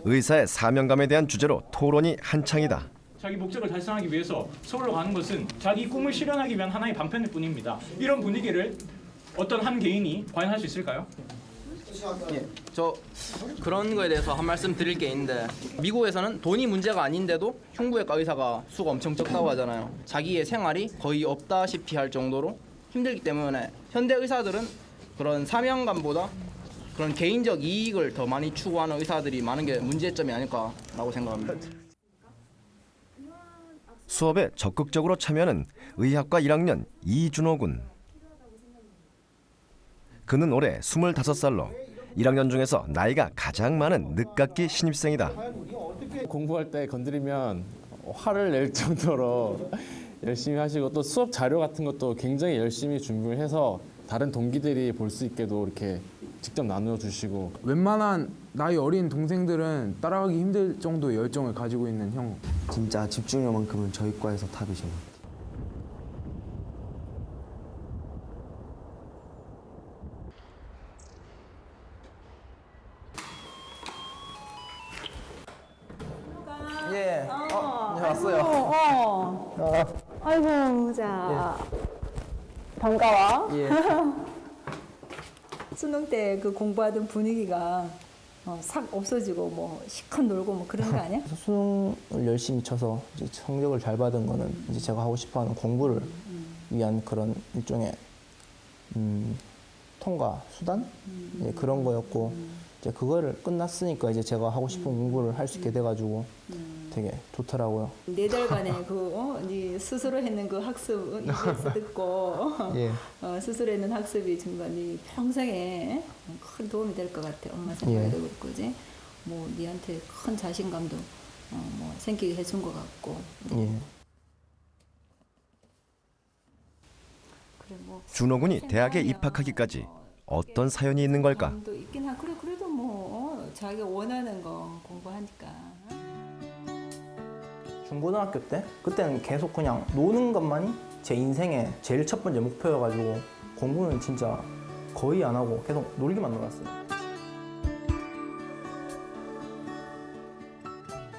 의사의 사명감에 대한 주제로 토론이 한창이다. 자기 목적을 달성하기 위해서 서울로 가는 것은 자기 꿈을 실현하기 위한 하나의 방편일 뿐입니다. 이런 분위기를 어떤 한 개인이 과연 할 수 있을까요? 예, 저 그런 거에 대해서 한 말씀 드릴 게 있는데 미국에서는 돈이 문제가 아닌데도 흉부외과 의사가 수가 엄청 적다고 하잖아요. 자기의 생활이 거의 없다시피 할 정도로 힘들기 때문에 현대 의사들은 그런 사명감보다 그런 개인적 이익을 더 많이 추구하는 의사들이 많은 게 문제점이 아닐까라고 생각합니다. 수업에 적극적으로 참여하는 의학과 1학년 이준호 군. 그는 올해 25살로 1학년 중에서 나이가 가장 많은 늦깎이 신입생이다. 공부할 때 건드리면 화를 낼 정도로 열심히 하시고 또 수업 자료 같은 것도 굉장히 열심히 준비를 해서 다른 동기들이 볼 수 있게도 이렇게 직접 나누어주시고 웬만한 나이 어린 동생들은 따라가기 힘들 정도의 열정을 가지고 있는 형. 진짜 집중력만큼은 저희 과에서 탑이신 것 같아요. 예, 네, 왔어요. 아이고, 자, 반가워. 예. 수능 때 그 공부하던 분위기가 싹 없어지고 뭐 시컷 놀고 뭐 그런 거 아니야? 수능을 열심히 쳐서 이제 성적을 잘 받은 거는 이제 제가 하고 싶어하는 공부를 위한 그런 일종의 통과 수단 예, 그런 거였고 이제 그거를 끝났으니까 이제 제가 하고 싶은 공부를 할 수 있게 돼가지고 되게 좋더라고요. 4달간의 네 스스로 했는 그 학습은 입에서 듣고 예. 스스로 했는 학습이 정말 네 평생에 큰 도움이 될 것 같아. 엄마 생각에도 예. 그렇고 이제 뭐 네한테 큰 자신감도 뭐 생기게 해준 것 같고. 예. 그래 뭐 준호 군이 대학에 입학하기까지 어떤 사연이 있는 걸까? 마음도 있긴 하. 그래도 뭐 자기가 원하는 거 공부하니까. 중고등학교 때 그때는 계속 그냥 노는 것만이 제 인생의 제일 첫 번째 목표여가지고 공부는 진짜 거의 안 하고 계속 놀기만 놀았어요.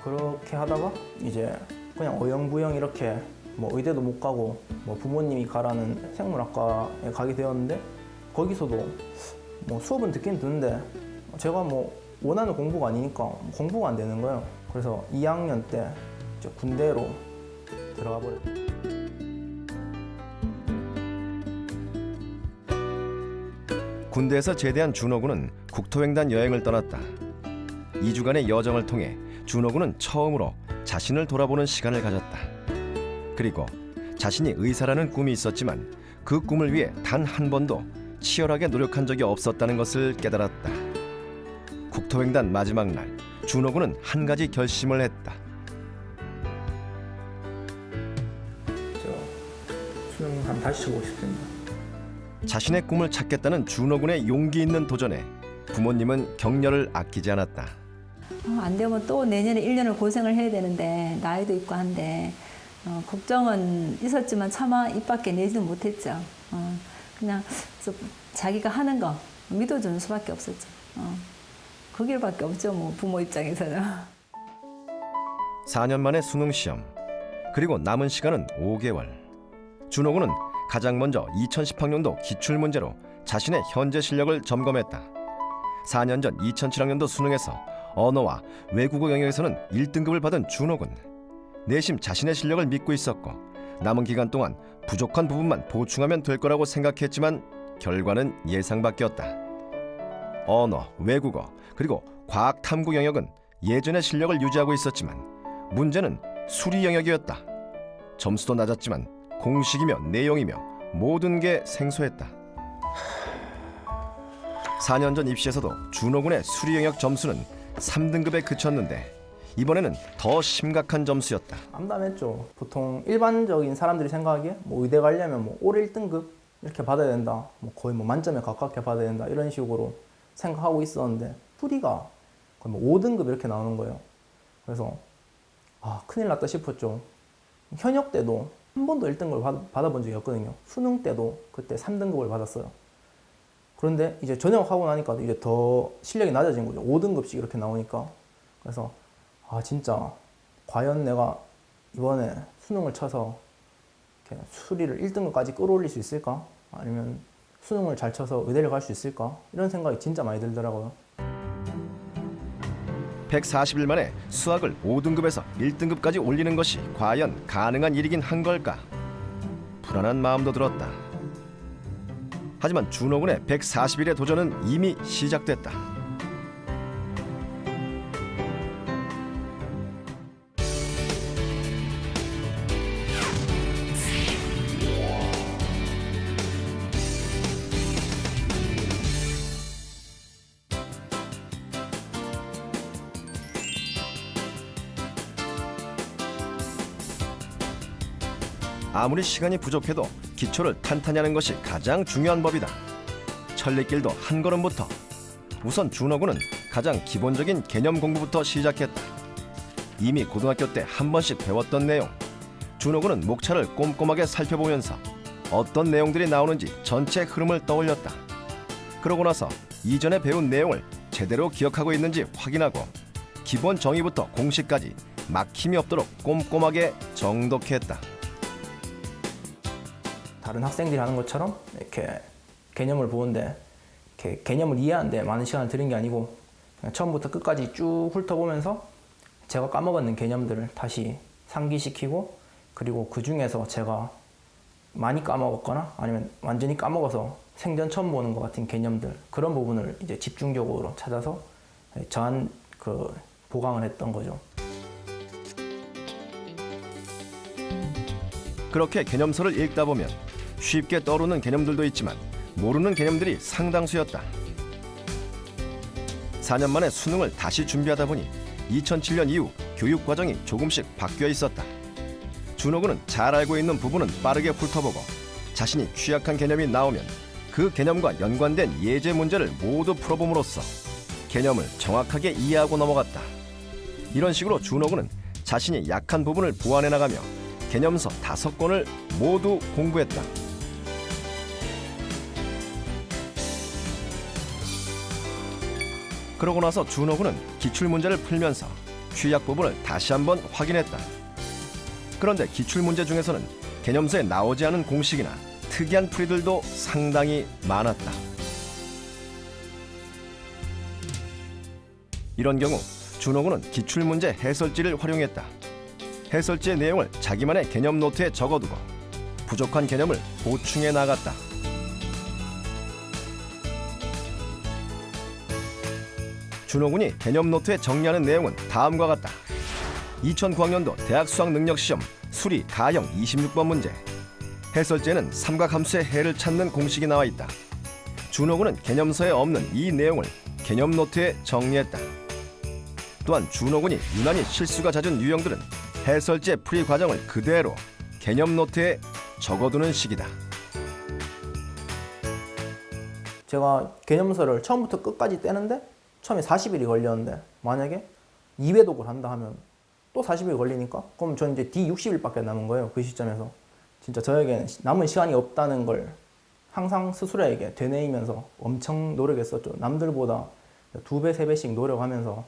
그렇게 하다가 이제 그냥 어영부영 이렇게 뭐 의대도 못 가고 뭐 부모님이 가라는 생물학과에 가게 되었는데 거기서도 뭐 수업은 듣긴 듣는데 제가 뭐 원하는 공부가 아니니까 공부가 안 되는 거예요. 그래서 2학년 때 이제 군대로 들어가 버렸어요. 군대에서 제대한 준호 군은 국토횡단 여행을 떠났다. 2주간의 여정을 통해 준호 군은 처음으로 자신을 돌아보는 시간을 가졌다. 그리고 자신이 의사라는 꿈이 있었지만 그 꿈을 위해 단 한 번도 치열하게 노력한 적이 없었다는 것을 깨달았다. 국토횡단 마지막 날, 준호 군은 한 가지 결심을 했다. 수능 한번 다시 쳐보고 싶습니다. 자신의 꿈을 찾겠다는 준호 군의 용기 있는 도전에 부모님은 격려를 아끼지 않았다. 안 되면 또 내년에 1년을 고생을 해야 되는데 나이도 있고 한데 걱정은 있었지만 차마 입 밖에 내지는 못했죠. 그냥 그래서 자기가 하는 거 믿어주는 수밖에 없었죠. 그 길밖에 없죠. 뭐 부모 입장에서는. 4년 만에 수능 시험, 그리고 남은 시간은 5개월. 준호 군은 가장 먼저 2010학년도 기출문제로 자신의 현재 실력을 점검했다. 4년 전 2007학년도 수능에서 언어와 외국어 영역에서는 1등급을 받은 준호 군. 내심 자신의 실력을 믿고 있었고 남은 기간 동안 부족한 부분만 보충하면 될 거라고 생각했지만 결과는 예상 밖이었다. 언어, 외국어, 그리고 과학 탐구 영역은 예전의 실력을 유지하고 있었지만 문제는 수리 영역이었다. 점수도 낮았지만 공식이며 내용이며 모든 게 생소했다. 4년 전 입시에서도 준호 군의 수리 영역 점수는 3등급에 그쳤는데 이번에는 더 심각한 점수였다. 암담했죠. 보통 일반적인 사람들이 생각하기에 뭐 의대 가려면 뭐 올 1등급 이렇게 받아야 된다. 뭐 거의 뭐 만점에 가깝게 받아야 된다. 이런 식으로 생각하고 있었는데 수리가 거의 뭐 5등급 이렇게 나오는 거예요. 그래서 큰일 났다 싶었죠. 현역 때도 한 번도 1등급을 받아본 적이 없거든요. 수능 때도 그때 3등급을 받았어요. 그런데 이제 전역하고 나니까 이제 더 실력이 낮아진 거죠. 5등급씩 이렇게 나오니까. 그래서 아 진짜 과연 내가 이번에 수능을 쳐서 이렇게 수리를 1등급까지 끌어올릴 수 있을까? 아니면 수능을 잘 쳐서 의대를 갈 수 있을까? 이런 생각이 진짜 많이 들더라고요. 140일 만에 수학을 5등급에서 1등급까지 올리는 것이 과연 가능한 일이긴 한 걸까? 불안한 마음도 들었다. 하지만 준호군의 140일의 도전은 이미 시작됐다. 아무리 시간이 부족해도 기초를 탄탄히 하는 것이 가장 중요한 법이다. 천리길도 한 걸음부터. 우선 준호군은 가장 기본적인 개념 공부부터 시작했다. 이미 고등학교 때 한 번씩 배웠던 내용. 준호군은 목차를 꼼꼼하게 살펴보면서 어떤 내용들이 나오는지 전체 흐름을 떠올렸다. 그러고 나서 이전에 배운 내용을 제대로 기억하고 있는지 확인하고 기본 정의부터 공식까지 막힘이 없도록 꼼꼼하게 정독했다. 다른 학생들이 하는 것처럼 이렇게 개념을 보는데 이렇게 개념을 이해하는데 많은 시간을 들인 게 아니고 그냥 처음부터 끝까지 쭉 훑어보면서 제가 까먹었는 개념들을 다시 상기시키고 그리고 그 중에서 제가 많이 까먹었거나 아니면 완전히 까먹어서 생전 처음 보는 것 같은 개념들 그런 부분을 이제 집중적으로 찾아서 저한 보강을 했던 거죠. 그렇게 개념서를 읽다 보면 쉽게 떠오르는 개념들도 있지만 모르는 개념들이 상당수였다. 4년 만에 수능을 다시 준비하다 보니 2007년 이후 교육 과정이 조금씩 바뀌어 있었다. 준호군은 잘 알고 있는 부분은 빠르게 훑어보고 자신이 취약한 개념이 나오면 그 개념과 연관된 예제 문제를 모두 풀어봄으로써 개념을 정확하게 이해하고 넘어갔다. 이런 식으로 준호군은 자신이 약한 부분을 보완해 나가며 개념서 5권을 모두 공부했다. 그러고 나서 준호군은 기출문제를 풀면서 취약 부분을 다시 한번 확인했다. 그런데 기출문제 중에서는 개념서에 나오지 않은 공식이나 특이한 풀이들도 상당히 많았다. 이런 경우 준호군은 기출문제 해설지를 활용했다. 해설지의 내용을 자기만의 개념 노트에 적어두고 부족한 개념을 보충해 나갔다. 준호군이 개념 노트에 정리하는 내용은 다음과 같다. 2009학년도 대학 수학능력시험 수리 가형 26번 문제. 해설지에는 삼각함수의 해를 찾는 공식이 나와 있다. 준호군은 개념서에 없는 이 내용을 개념 노트에 정리했다. 또한 준호군이 유난히 실수가 잦은 유형들은 해설지의 풀이 과정을 그대로 개념 노트에 적어두는 식이다. 제가 개념서를 처음부터 끝까지 떼는데 처음에 40일이 걸렸는데 만약에 2회독을 한다 하면 또 40일 걸리니까 그럼 전 이제 뒤 60일밖에 남은 거예요. 그 시점에서 진짜 저에게는 남은 시간이 없다는 걸 항상 스스로에게 되뇌이면서 엄청 노력했었죠. 남들보다 2배, 3배씩 노력하면서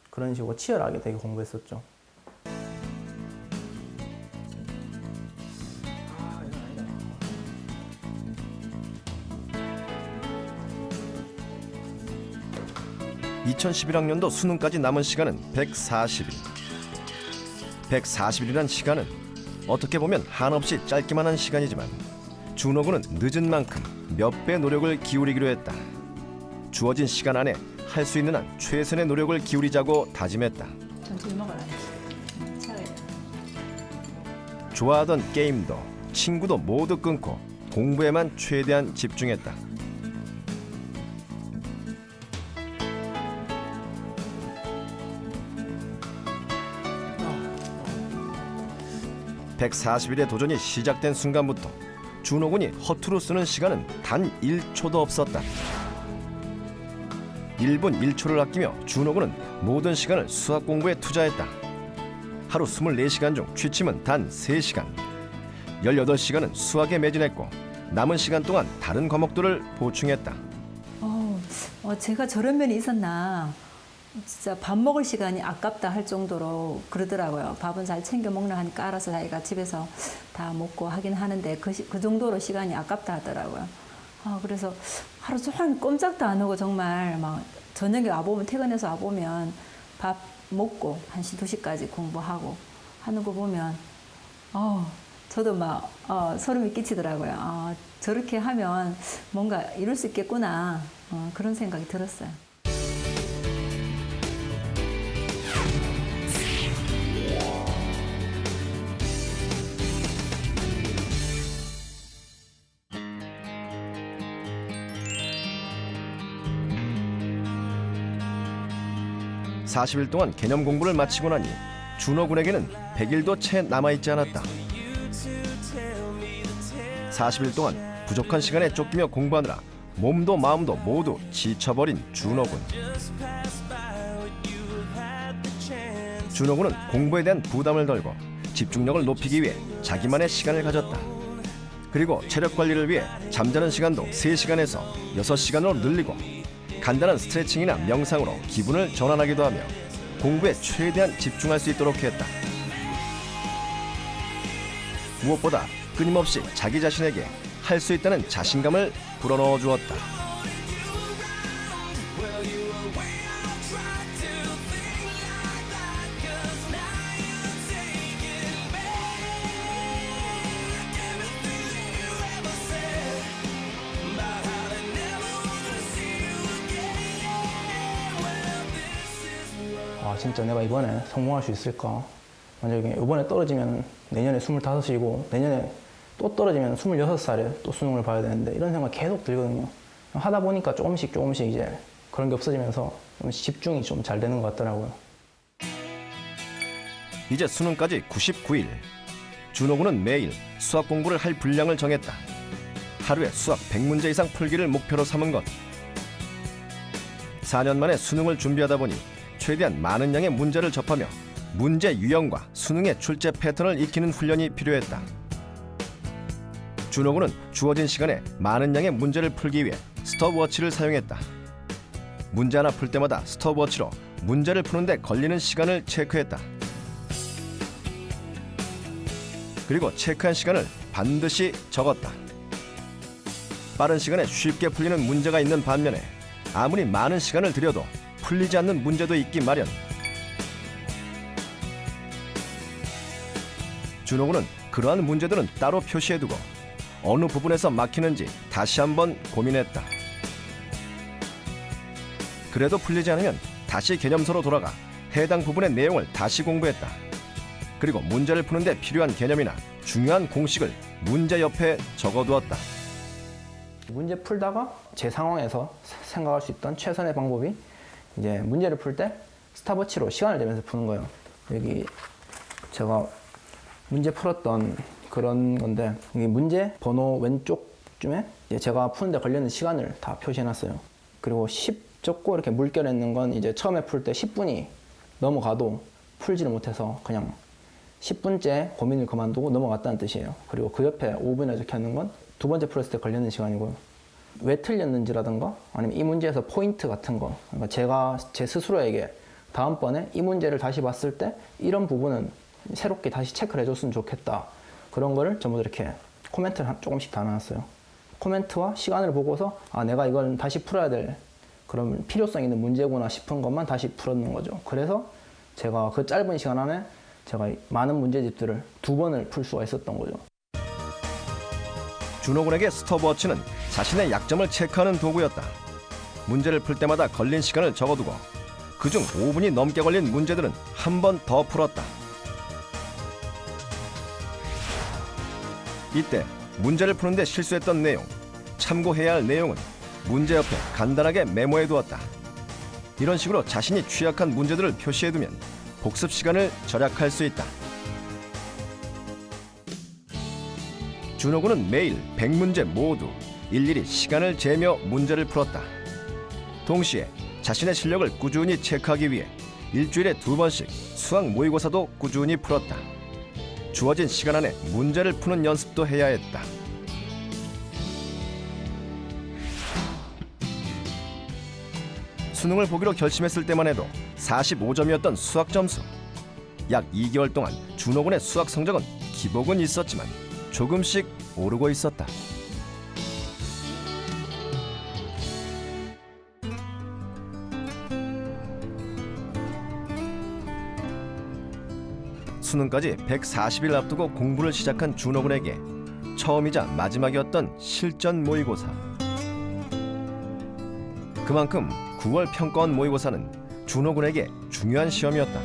그런 식으로 치열하게 되게 공부했었죠. (2011학년도) 수능까지 남은 시간은 140일. 140일이란 시간은 어떻게 보면 한없이 짧기만 한 시간이지만 준호군은 늦은 만큼 몇 배 노력을 기울이기로 했다. 주어진 시간 안에 할 수 있는 한 최선의 노력을 기울이자고 다짐했다. 천천히 먹어라. 좋아하던 게임도 친구도 모두 끊고 공부에만 최대한 집중했다. (140일의) 도전이 시작된 순간부터 준호군이 허투루 쓰는 시간은 단 1초도 없었다. 1분 1초를 아끼며 준호군은 모든 시간을 수학 공부에 투자했다. 하루 24시간 중 취침은 단 3시간. 18시간은 수학에 매진했고 남은 시간 동안 다른 과목들을 보충했다. 제가 저런 면이 있었나. 진짜 밥 먹을 시간이 아깝다 할 정도로 그러더라고요. 밥은 잘 챙겨 먹나 하니까 알아서 자기가 집에서 다 먹고 하긴 하는데 그 정도로 시간이 아깝다 하더라고요. 그래서 하루 종일 꼼짝도 안 하고 정말 막 저녁에 와보면 퇴근해서 와보면 밥 먹고 1시, 2시까지 공부하고 하는 거 보면 저도 막 소름이 끼치더라고요. 저렇게 하면 뭔가 이룰 수 있겠구나 그런 생각이 들었어요. (40일) 동안 개념 공부를 마치고 나니 준호 군에게는 100일도 채 남아있지 않았다. 40일 동안 부족한 시간에 쫓기며 공부하느라 몸도 마음도 모두 지쳐버린 준호 군. 준호 군은 공부에 대한 부담을 덜고 집중력을 높이기 위해 자기만의 시간을 가졌다. 그리고 체력 관리를 위해 잠자는 시간도 3시간에서 6시간으로 늘리고 간단한 스트레칭이나 명상으로 기분을 전환하기도 하며 공부에 최대한 집중할 수 있도록 했다. 무엇보다 끊임없이 자기 자신에게 할 수 있다는 자신감을 불어넣어 주었다. 진짜 내가 이번에 성공할 수 있을까? 만약에 이번에 떨어지면 내년에 25이고 내년에 또 떨어지면 26살에 또 수능을 봐야 되는데 이런 생각 계속 들거든요. 하다 보니까 조금씩 이제 그런 게 없어지면서 좀 집중이 좀 잘 되는 것 같더라고요. 이제 수능까지 99일. 준호 군은 매일 수학 공부를 할 분량을 정했다. 하루에 수학 100문제 이상 풀기를 목표로 삼은 것. 4년 만에 수능을 준비하다 보니 최대한 많은 양의 문제를 접하며 문제 유형과 수능의 출제 패턴을 익히는 훈련이 필요했다. 준호 군은 주어진 시간에 많은 양의 문제를 풀기 위해 스톱워치를 사용했다. 문제 하나 풀 때마다 스톱워치로 문제를 푸는데 걸리는 시간을 체크했다. 그리고 체크한 시간을 반드시 적었다. 빠른 시간에 쉽게 풀리는 문제가 있는 반면에 아무리 많은 시간을 들여도 풀리지 않는 문제도 있기 마련. 준호 군은 그러한 문제들은 따로 표시해두고 어느 부분에서 막히는지 다시 한번 고민했다. 그래도 풀리지 않으면 다시 개념서로 돌아가 해당 부분의 내용을 다시 공부했다. 그리고 문제를 푸는데 필요한 개념이나 중요한 공식을 문제 옆에 적어두었다. 문제 풀다가 제 상황에서 생각할 수 있던 최선의 방법이 이제 문제를 풀 때 스탑워치로 시간을 재면서 푸는 거예요. 여기 제가 문제 풀었던 그런 건데 여기 문제 번호 왼쪽쯤에 이제 제가 푸는데 걸리는 시간을 다 표시해놨어요. 그리고 10 적고 이렇게 물결에 있는 건 이제 처음에 풀 때 10분이 넘어가도 풀지를 못해서 그냥 10분째 고민을 그만두고 넘어갔다는 뜻이에요. 그리고 그 옆에 5분에 적혀있는 건 두 번째 풀었을 때 걸리는 시간이고요. 왜 틀렸는지라든가 아니면 이 문제에서 포인트 같은 거, 그러니까 제가 제 스스로에게 다음번에 이 문제를 다시 봤을 때 이런 부분은 새롭게 다시 체크를 해줬으면 좋겠다. 그런 거를 전부 이렇게 코멘트를 조금씩 다 나눴어요. 코멘트와 시간을 보고서 내가 이걸 다시 풀어야 될 그런 필요성 있는 문제구나 싶은 것만 다시 풀었는 거죠. 그래서 제가 그 짧은 시간 안에 제가 많은 문제집들을 2번을 풀 수가 있었던 거죠. 준호 군에게 스톱워치는 자신의 약점을 체크하는 도구였다. 문제를 풀 때마다 걸린 시간을 적어두고 그중 5분이 넘게 걸린 문제들은 한 번 더 풀었다. 이때 문제를 푸는데 실수했던 내용, 참고해야 할 내용은 문제 옆에 간단하게 메모해두었다. 이런 식으로 자신이 취약한 문제들을 표시해두면 복습 시간을 절약할 수 있다. 준호 군은 매일 100문제 모두 일일이 시간을 재며 문제를 풀었다. 동시에 자신의 실력을 꾸준히 체크하기 위해 일주일에 2번씩 수학 모의고사도 꾸준히 풀었다. 주어진 시간 안에 문제를 푸는 연습도 해야 했다. 수능을 보기로 결심했을 때만 해도 45점이었던 수학 점수. 약 2개월 동안 준호 군의 수학 성적은 기복은 있었지만 조금씩 오르고 있었다. 수능까지 140일 앞두고 공부를 시작한 준호 군에게 처음이자 마지막이었던 실전 모의고사. 그만큼 9월 평가원 모의고사는 준호 군에게 중요한 시험이었다.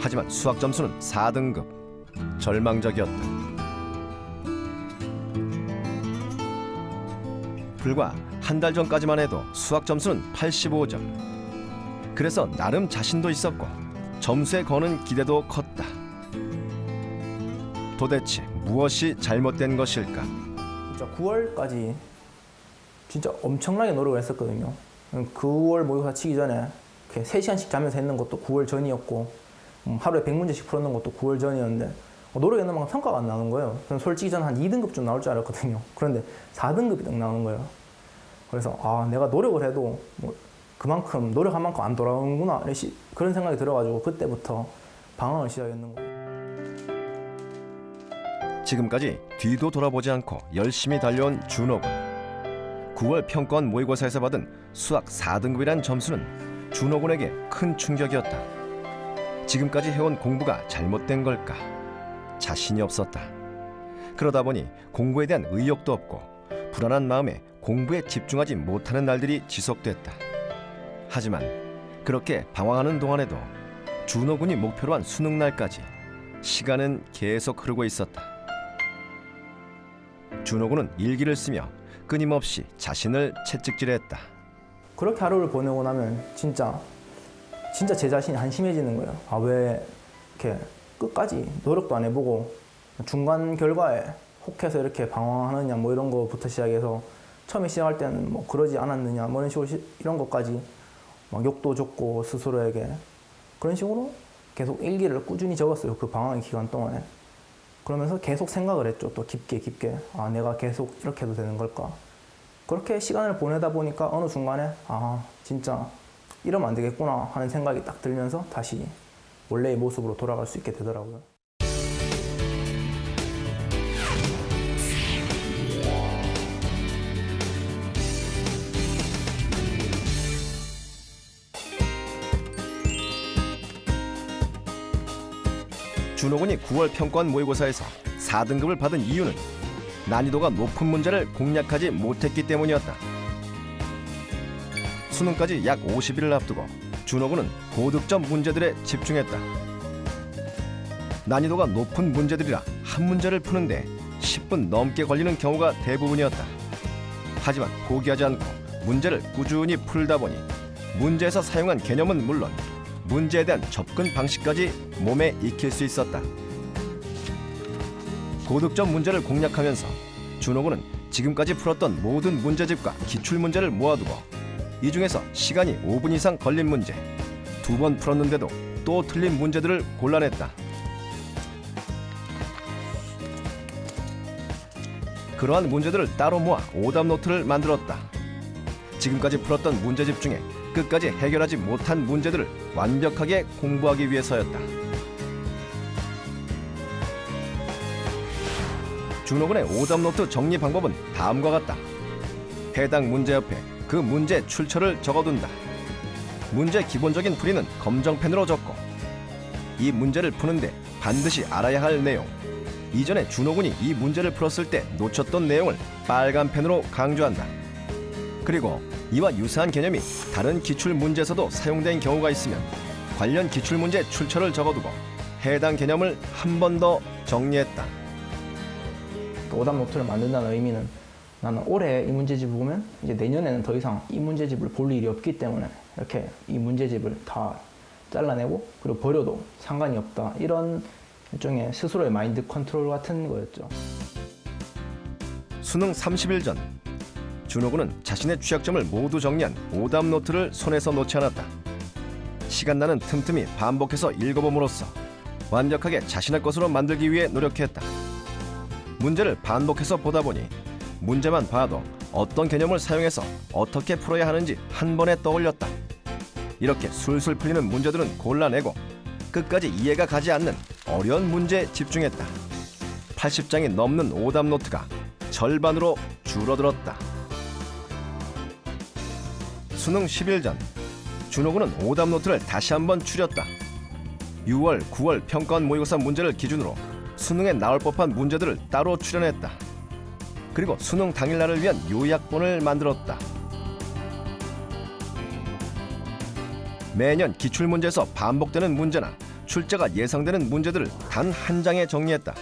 하지만 수학 점수는 4등급. 절망적이었다. 불과 한 달 전까지만 해도 수학 점수는 85점. 그래서 나름 자신도 있었고 점수에 거는 기대도 컸다. 도대체 무엇이 잘못된 것일까? 진짜 9월까지 진짜 엄청나게 노력을 했었거든요. 9월 모의고사 치기 전에 이렇게 3시간씩 자면서 했는 것도 9월 전이었고 하루에 100문제씩 풀었는 것도 9월 전이었는데 노력했는 만큼 성과가 안 나오는 거예요. 저는 솔직히 저는 한 2등급 좀 나올 줄 알았거든요. 그런데 4등급이 딱 나오는 거예요. 그래서 아, 내가 노력을 해도 뭐 그만큼 노력한 만큼 안 돌아오는구나 그런 생각이 들어가지고 그때부터 방황을 시작했는 거예요. 지금까지 뒤도 돌아보지 않고 열심히 달려온 준호 군. 9월 평가원 모의고사에서 받은 수학 4등급이란 점수는 준호 군에게 큰 충격이었다. 지금까지 해온 공부가 잘못된 걸까? 자신이 없었다. 그러다 보니 공부에 대한 의욕도 없고 불안한 마음에 공부에 집중하지 못하는 날들이 지속됐다. 하지만 그렇게 방황하는 동안에도 준호 군이 목표로 한 수능 날까지 시간은 계속 흐르고 있었다. 준호 군은 일기를 쓰며 끊임없이 자신을 채찍질했다. 그렇게 하루를 보내고 나면 진짜 제 자신이 한심해지는 거예요. 아, 왜 이렇게 끝까지 노력도 안 해보고 중간 결과에 혹해서 이렇게 방황하느냐 뭐 이런 거부터 시작해서 처음에 시작할 때는 뭐 그러지 않았느냐 뭐 이런 식으로 이런 것까지 막 욕도 줬고 스스로에게 그런 식으로 계속 일기를 꾸준히 적었어요. 그 방황의 기간 동안에. 그러면서 계속 생각을 했죠. 또 깊게 아, 내가 계속 이렇게 해도 되는 걸까? 그렇게 시간을 보내다 보니까 어느 순간에 아, 진짜 이러면 안 되겠구나 하는 생각이 딱 들면서 다시 원래의 모습으로 돌아갈 수 있게 되더라고요. 준호 군이 9월 평가원 모의고사에서 4등급을 받은 이유는 난이도가 높은 문제를 공략하지 못했기 때문이었다. 수능까지 약 50일을 앞두고 준호 군은 고득점 문제들에 집중했다. 난이도가 높은 문제들이라 한 문제를 푸는데 10분 넘게 걸리는 경우가 대부분이었다. 하지만 포기하지 않고 문제를 꾸준히 풀다 보니 문제에서 사용한 개념은 물론 문제에 대한 접근 방식까지 몸에 익힐 수 있었다. 고득점 문제를 공략하면서 준호 군은 지금까지 풀었던 모든 문제집과 기출문제를 모아두고 이 중에서 시간이 5분 이상 걸린 문제, 2번 풀었는데도 또 틀린 문제들을 골라냈다. 그러한 문제들을 따로 모아 오답 노트를 만들었다. 지금까지 풀었던 문제집 중에 끝까지 해결하지 못한 문제들을 완벽하게 공부하기 위해서였다. 준호 군의 오답 노트 정리 방법은 다음과 같다. 해당 문제 옆에 그 문제 출처를 적어둔다. 문제 기본적인 풀이는 검정펜으로 적고 이 문제를 푸는데 반드시 알아야 할 내용, 이전에 준호 군이 이 문제를 풀었을 때 놓쳤던 내용을 빨간 펜으로 강조한다. 그리고 이와 유사한 개념이 다른 기출문제에서도 사용된 경우가 있으면 관련 기출문제 출처를 적어두고 해당 개념을 한 번 더 정리했다. 오답 노트를 만든다는 의미는 나는 올해 이 문제집을 보면 이제 내년에는 더 이상 이 문제집을 볼 일이 없기 때문에 이렇게 이 문제집을 다 잘라내고 그리고 버려도 상관이 없다. 이런 일종의 스스로의 마인드 컨트롤 같은 거였죠. 수능 30일 전 준호 군은 자신의 취약점을 모두 정리한 오답 노트를 손에서 놓지 않았다. 시간 나는 틈틈이 반복해서 읽어봄으로써 완벽하게 자신의 것으로 만들기 위해 노력했다. 문제를 반복해서 보다 보니 문제만 봐도 어떤 개념을 사용해서 어떻게 풀어야 하는지 한 번에 떠올렸다. 이렇게 술술 풀리는 문제들은 골라내고 끝까지 이해가 가지 않는 어려운 문제에 집중했다. 80장이 넘는 오답 노트가 절반으로 줄어들었다. 수능 10일 전 준호군은 오답 노트를 다시 한번 추렸다. 6월, 9월 평가원 모의고사 문제를 기준으로 수능에 나올 법한 문제들을 따로 추려냈다. 그리고 수능 당일날을 위한 요약본을 만들었다. 매년 기출문제에서 반복되는 문제나 출제가 예상되는 문제들을 단 한 장에 정리했다.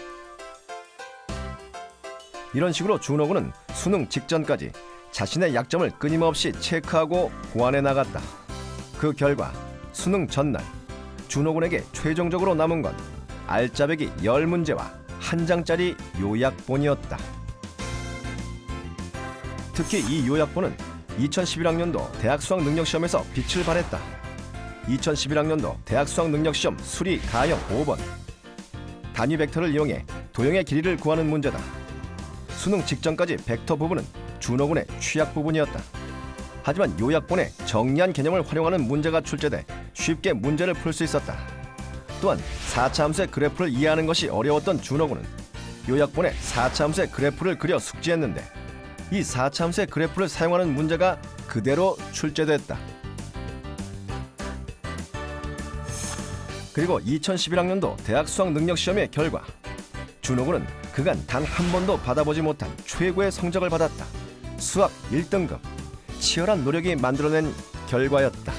이런 식으로 준호군은 수능 직전까지 자신의 약점을 끊임없이 체크하고 보완해 나갔다. 그 결과 수능 전날 준호군에게 최종적으로 남은 건 알짜배기 10문제와 한 장짜리 요약본이었다. 특히 이 요약본은 2011학년도 대학 수학능력시험에서 빛을 발했다. 2011학년도 대학 수학능력시험 수리 가형 5번. 단위 벡터를 이용해 도형의 길이를 구하는 문제다. 수능 직전까지 벡터 부분은 준호군의 취약 부분이었다. 하지만 요약본에 정리한 개념을 활용하는 문제가 출제돼 쉽게 문제를 풀 수 있었다. 또한 4차 함수의 그래프를 이해하는 것이 어려웠던 준호군은 요약본에 4차 함수의 그래프를 그려 숙지했는데 이 4차 함수의 그래프를 사용하는 문제가 그대로 출제됐다. 그리고 2011학년도 대학 수학능력시험의 결과 준호군은 그간 단 한 번도 받아보지 못한 최고의 성적을 받았다. 수학 1등급. 치열한 노력이 만들어낸 결과였다.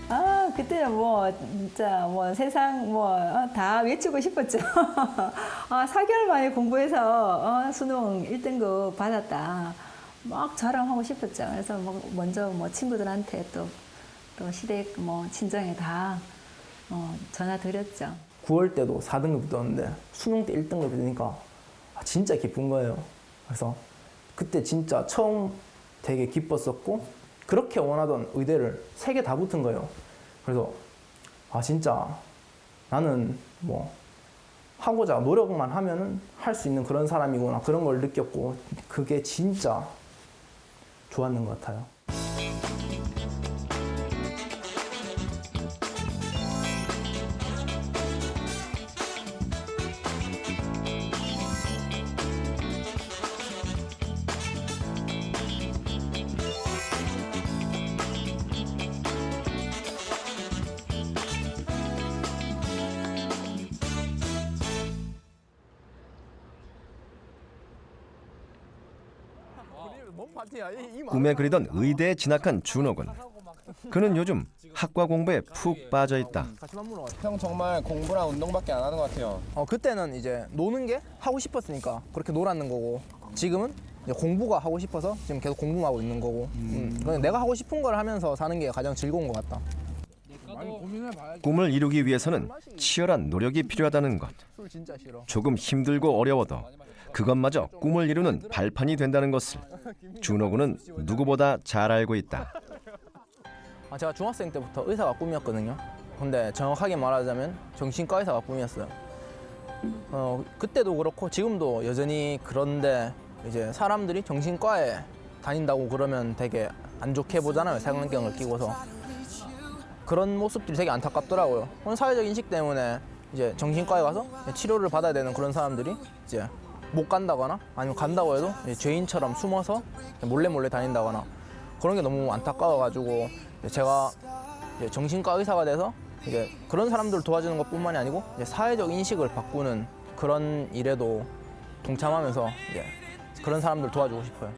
아, 그때는 뭐 진짜 뭐 세상 뭐 다 외치고 싶었죠. 4개월 만에 공부해서 수능 1등급 받았다. 막 자랑하고 싶었죠. 그래서 뭐 먼저 뭐 친구들한테 또 시댁 뭐 친정에 다 전화 드렸죠. 9월 때도 4등급이 떴는데 수능 때 1등급이 되니까 진짜 기쁜 거예요. 그래서 그때 진짜 처음 되게 기뻤었고 그렇게 원하던 의대를 3개 다 붙은 거예요. 그래서 진짜 나는 뭐 하고자 노력만 하면은 할 수 있는 그런 사람이구나 그런 걸 느꼈고 그게 진짜 좋았는 것 같아요. 꿈에 그리던 의대에 진학한 준호군. 그는 요즘 학과 공부에 푹 빠져 있다. 형 정말 공부랑 운동밖에 안 하는 것 같아요. 그때는 이제 노는 게 하고 싶었으니까 그렇게 놀았는 거고 지금은 이제 공부가 하고 싶어서 지금 계속 공부하고 있는 거고 그냥 내가 하고 싶은 걸 하면서 사는 게 가장 즐거운 것 같다. 꿈을 이루기 위해서는 치열한 노력이 필요하다는 것. 술 진짜 싫어. 조금 힘들고 어려워도 그것마저 꿈을 이루는 발판이 된다는 것을 준호군은 누구보다 잘 알고 있다. 제가 중학생 때부터 의사가 꿈이었거든요. 근데 정확하게 말하자면 정신과 의사가 꿈이었어요. 그때도 그렇고 지금도 여전히 그런데 이제 사람들이 정신과에 다닌다고 그러면 되게 안 좋게 보잖아요. 색안경을 끼고서. 그런 모습들이 되게 안타깝더라고요. 사회적 인식 때문에 이제 정신과에 가서 치료를 받아야 되는 그런 사람들이 이제 못 간다거나 아니면 간다고 해도 죄인처럼 숨어서 몰래 다닌다거나 그런 게 너무 안타까워가지고 제가 이제 정신과 의사가 돼서 이제 그런 사람들을 도와주는 것뿐만이 아니고 이제 사회적 인식을 바꾸는 그런 일에도 동참하면서 이제 그런 사람들 도와주고 싶어요.